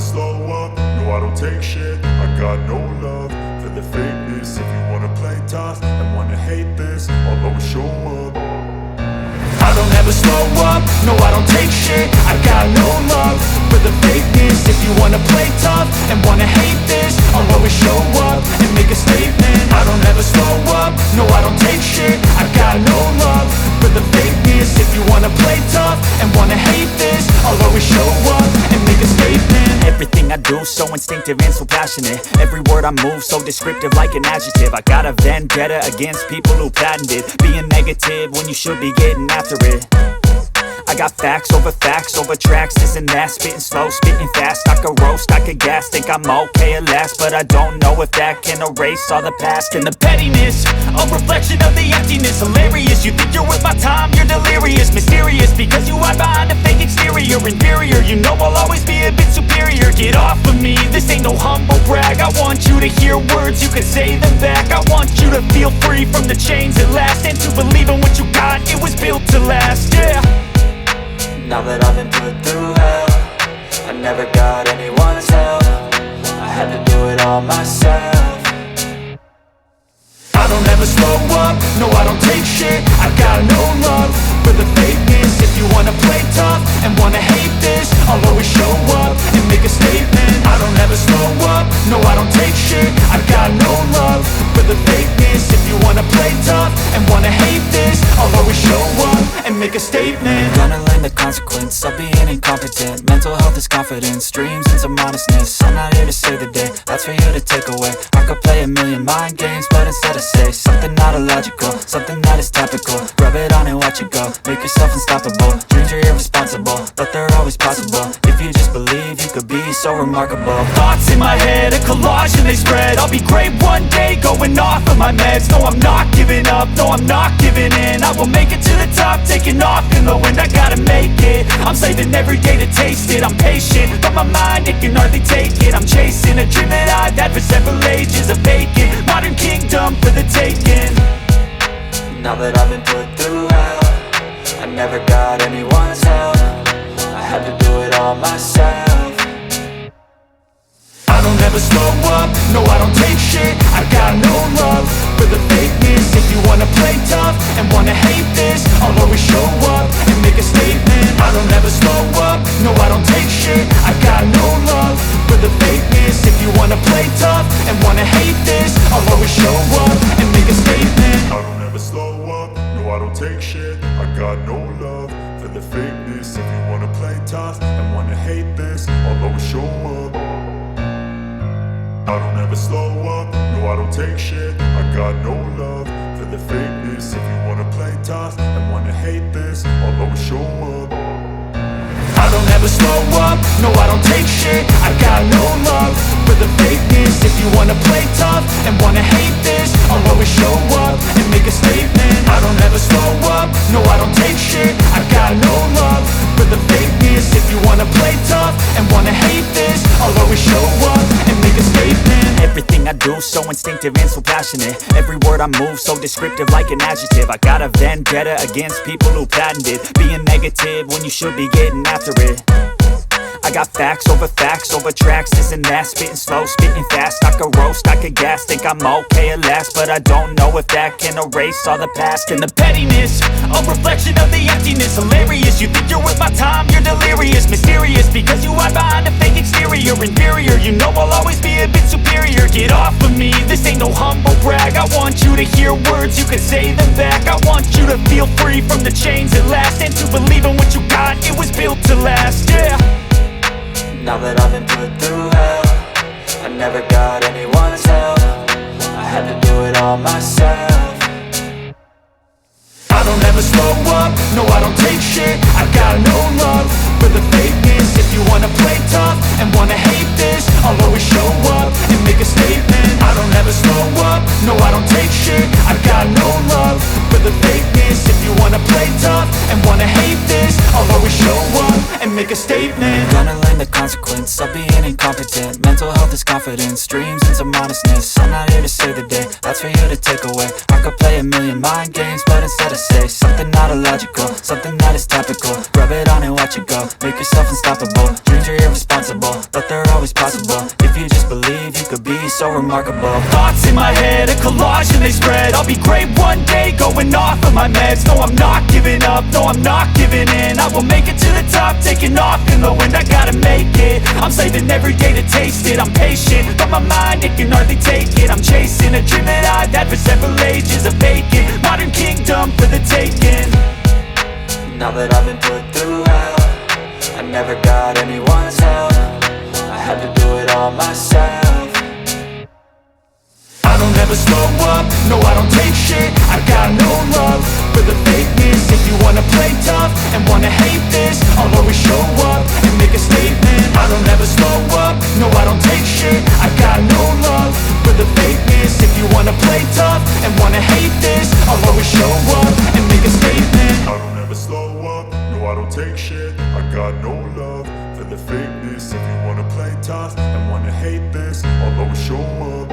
slow up, no I don't take shit. I got no love for the fakeness. If you wanna play tough and wanna hate this, I'll always show up. I don't ever slow up, no I don't take shit. I got no love for the fakeness. If you wanna play tough and wanna hate this, I'll always show up and make a statement. I don't ever slow up, no I don't take shit. I got no love for the fakeness. If you wanna play tough and wanna hate this, I'll always show up and make a statement. Everything I do so instinctive and so passionate. Every word I move so descriptive like an adjective. I got a vendetta against people who patented being negative when you should be getting after it. I got facts over tracks, this and that. Spitting slow, spitting fast, I could roast, I could gas. Think I'm okay at last, but I don't know if that can erase all the past. And the pettiness, a reflection of the emptiness. Hilarious, you think you're worth my time, you're delirious. Mysterious, because you hide behind a fake exterior. Inferior, you know I'll always be a bit superior. Get off of me, this ain't no humble brag. I want you to hear words, you can say them back. I want you to feel free from the chains at last, and to believe in what you got, it was built to last, yeah. Now that I've been put through hell, I never got anyone's help. I had to do it all myself. I don't ever slow up, no I don't take shit. I got no love for the fakeness. If you wanna play tough and wanna hate this, I'll always show up and make a statement. I don't ever slow up, no I don't take shit. I got no love for the fakeness. If you wanna play tough and wanna hate this, I'll always show up and make a statement. Gonna learn the consequence of being incompetent. Mental health is confidence, dreams and some modestness. I'm not here to save the day, that's for you to take away. I could play a million mind games, but instead I say something not illogical, something that is topical. Rub it on and watch it go, make yourself unstoppable. Dreams are irresponsible, but they're always possible. If you just believe, you could be so remarkable. Thoughts in my head, a collage and they spread. I'll be great one day, going off of my meds. No, I'm not giving up, no, I'm not giving in. I will make it to the top, taking off in the wind. I gotta make it, I'm saving every day to taste it. I'm patient, but my mind, it can hardly take it. I'm chasing a dream that I've had for several ages. A vacant, modern kingdom for the taking. Now that I've been put through hell, I never got anyone's help. I had to do it all myself. I don't ever slow up, no I don't take shit. I got no love for the fakeness. If you wanna play tough and wanna hate this, I'll always show up and make a statement. I don't ever slow up, no I don't take shit. I got no love for the fakeness. If you wanna play tough and wanna hate this, I'll always show up and make a statement. I don't ever slow up, no I don't take shit. I got no love for the fakeness. If you wanna play tough and wanna hate this, I'll always show up. I don't ever slow up, no I don't take shit. I got no love for the fakeness. If you wanna play tough and wanna hate this, I'll always show up. I don't ever slow up, no I don't take shit. I got no love for the fakeness. If you wanna play tough and wanna hate this, I'll always show up and make a statement. I don't ever slow up, no I don't take shit. I got no love for the fakeness. If you wanna play tough and wanna hate this, I'll always show up and make a statement. Everything I do so instinctive and so passionate. Every word I move so descriptive like an adjective. I got a vendetta against people who patented being negative when you should be getting after it. I got facts over tracks, this and that. Spitting slow, spitting fast, I could roast, I could gas. Think I'm okay at last, but I don't know if that can erase all the past. And the pettiness, a reflection of the emptiness. Hilarious, you think you're worth my time, you're delirious. Mysterious, because you hide behind a fake exterior. Inferior, you know I'll always be a bit superior. Get off of me, this ain't no humble brag. I want you to hear words, you can say them back. I want you to feel free from the chains at last, and to believe in what you got, it was built to last, yeah. Now that I've been put through hell, I never got anyone's help. I had to do it all myself. I don't ever slow up, no I don't take shit. I got no love for the fakeness. If you wanna play tough and wanna hate this, I'll always show up and make a statement. I don't ever slow up, no I don't take shit. I got no love for the fakeness. If you wanna play tough and wanna hate this, I'll always show up and make a statement. Gonna learn the consequence of being incompetent. Mental health is confidence, dreams into modestness. I'm not here to save the day, that's for you to take away. I could play a million mind games, but instead I say something not illogical, something that is topical. Rub it on and watch it go, make yourself unstoppable. Dreams are irresponsible, but they're always possible. If you just believe, you could be so remarkable. Thoughts in my head, a collage and they spread. I'll be great one day, going off of my meds. No, I'm not giving up, no, I'm not giving in. I will make it to the top, taking off in the wind. I gotta make it, I'm saving every day to taste it. I'm patient, but my mind, it can hardly take it. I'm chasing a dream that I've had for several ages. A vacant, modern kingdom for the taking. Now that I've been put through hell, I never got anyone's help. I had to do it all myself. I don't ever slow up, no I don't take shit. I got no love for the fakeness. If you wanna play tough and wanna hate this, I'll always show up and make a statement. I don't ever slow up, no I don't take shit. I got no love for the fakeness. If you wanna play tough and wanna hate this, I'll always show up and make a statement. I don't ever slow up, no I don't take shit. I got no love for the fakeness. If you wanna play tough and wanna hate this, I'll always show up.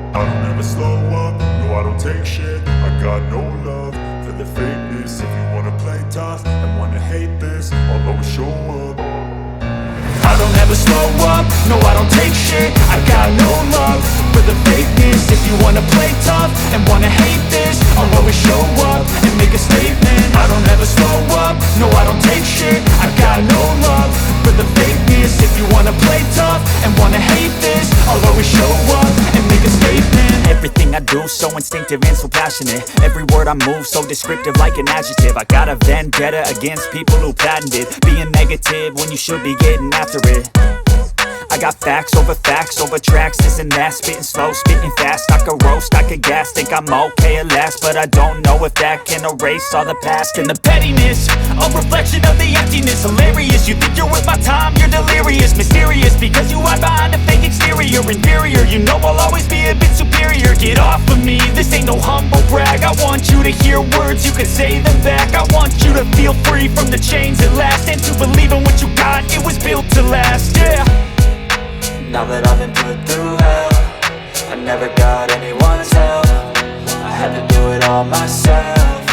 I don't ever slow up, no I don't take shit. I got no love for the fakeness. If you wanna play tough and wanna hate this, I'll always show up. I don't ever slow up, no I don't take shit. I got no love for the fakeness. If you wanna play tough and wanna hate this, I'll always show up and make a statement. I don't ever slow up, no I don't take shit. I got no love for the fakeness. If you wanna play tough and wanna hate this, I'll always show up and make a statement. Everything I do so instinctive and so passionate. Every word I move so descriptive like an adjective. I got a vendetta against people who patented being negative when you should be getting after it. I got facts over tracks, this and that. Spitting slow, spitting fast. I could roast, I could gas. Think I'm okay at last, but I don't know if that can erase all the past. And the pettiness, a reflection of the emptiness. Hilarious, you think you're worth my time, you're delirious. Mysterious, because you hide behind a fake exterior. Inferior, you know I'll always be a bit superior. Get off of me, this ain't no humble brag. I want you to hear words, you can say them back. I want you to feel free from the chains at last, and to believe in what you got, it was built to last, yeah. Now that I've been put through hell, I never got anyone's help. I had to do it all myself.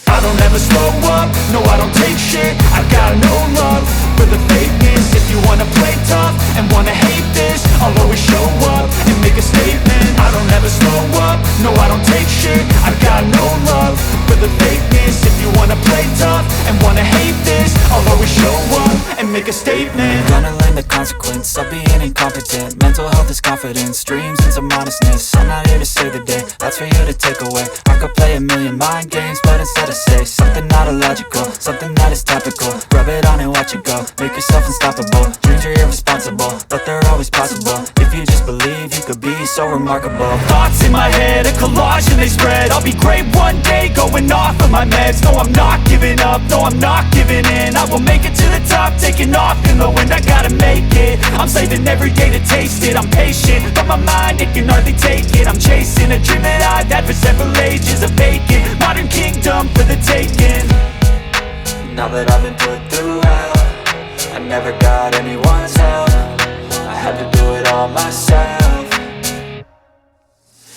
I don't ever slow up, no I don't take shit. I got no love for the fakeness. If you wanna play tough and wanna hate this, I'll always show up and make a statement. I don't ever slow up, no I don't take shit. I got no love for the fakeness. If you wanna play tough and wanna hate this, I'll always show up and make a statement. Gonna learn the consequence of being incompetent. Mental health is confidence, dreams into modestness. I'm not here to save the day, that's for you to take away. I could play a million mind games, but instead I say something not illogical, something that is topical. Rub it on and watch it go, make yourself unstoppable. Dreams are irresponsible, but they're always possible. If you just believe, you could be so remarkable. Thoughts in my head, a collage and they spread. I'll be great one day, going off of my meds. No, I'm not giving up, no, I'm not giving in. I will make it to the top, taking off in the wind. I gotta make it, I'm saving every day to taste it. I'm patient, but my mind, it can hardly take it. I'm chasing a dream that I've had for several ages. A vacant, modern kingdom for the taking. Now that I've been put through hell, I never got anyone's help. I had to do it all myself.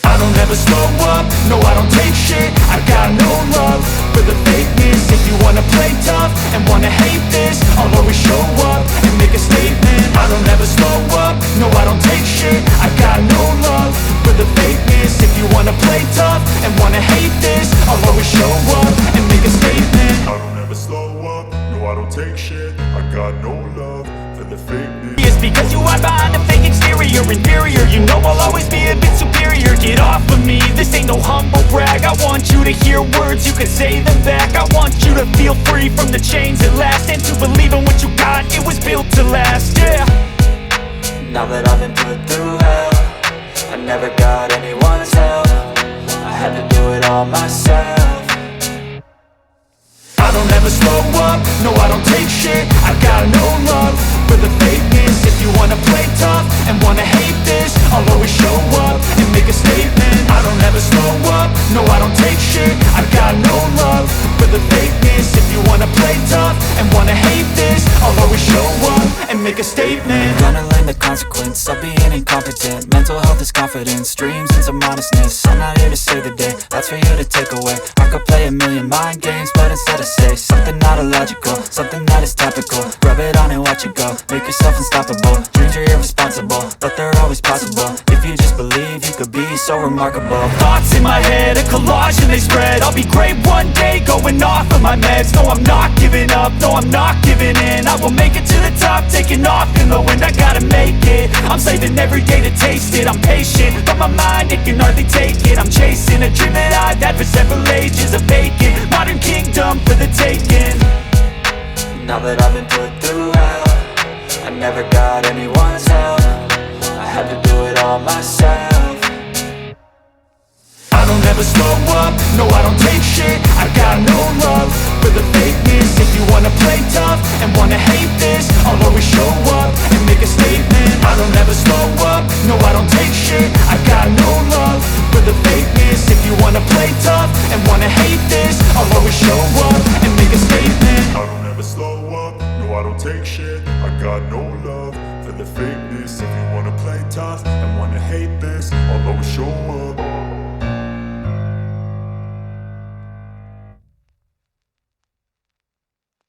I don't ever slow up, no I don't take shit. I got no love for the fakeness. If you wanna play tough and wanna hate this, I'll always show up and make a statement. I don't ever slow up, no I don't take shit. I got no love for the fakeness. If you wanna play tough and wanna hate this, I'll always show up and make a statement. I don't ever slow up, no I don't take shit. I got no love for the fakeness. It's because you hide behind a fake exterior. Inferior, you know I'll always be a bit superior. Get off of me, this ain't no humble brag. I want you to hear words, you can say them back. I want you to feel free from the chains at last, and to believe in what you got, it was built to last, yeah. Now that I've been put through hell, I never got anyone's help. I had to do it all myself. I don't ever slow up, no I don't take shit. I got no love for the fakeness. If you wanna play tough and wanna hate this, I'll always show up and make a statement. I don't ever slow up, no I don't take shit. I got no make a statement. Gonna learn the consequence of being incompetent. Mental health is confidence, dreams and some honestness. I'm not here to save the day, that's for you to take away. I could play a million mind games, but instead I say something not illogical, something that is topical. Rub it on and watch it go, make yourself unstoppable. Dreams are irresponsible, but they're always possible. If you just believe, you could be so remarkable. Thoughts in my head, a collage and they spread. I'll be great one day, going off of my meds. No, I'm not giving up, no, I'm not giving in. I will make it to the top, taking off in the wind. I gotta make it, I'm saving every day to taste it. I'm patient, but my mind, it can hardly take it. I'm chasing a dream that I've had for several ages. A vacant, modern kingdom for the taking. Now that I've been put through hell, I never got anyone's help. I had to do it all myself. I don't ever slow up, no I don't take shit. I got no love for the fakeness. If you wanna play tough and wanna hate this, I'll always show up and make a statement. I don't ever slow up, no I don't take shit. I got no love for the fakeness. If you wanna play tough and wanna hate this, I'll always show up and make a statement. I don't ever slow up, no I don't take shit. I got no love for the fakeness. If you wanna play tough and wanna hate this, I'll always show up.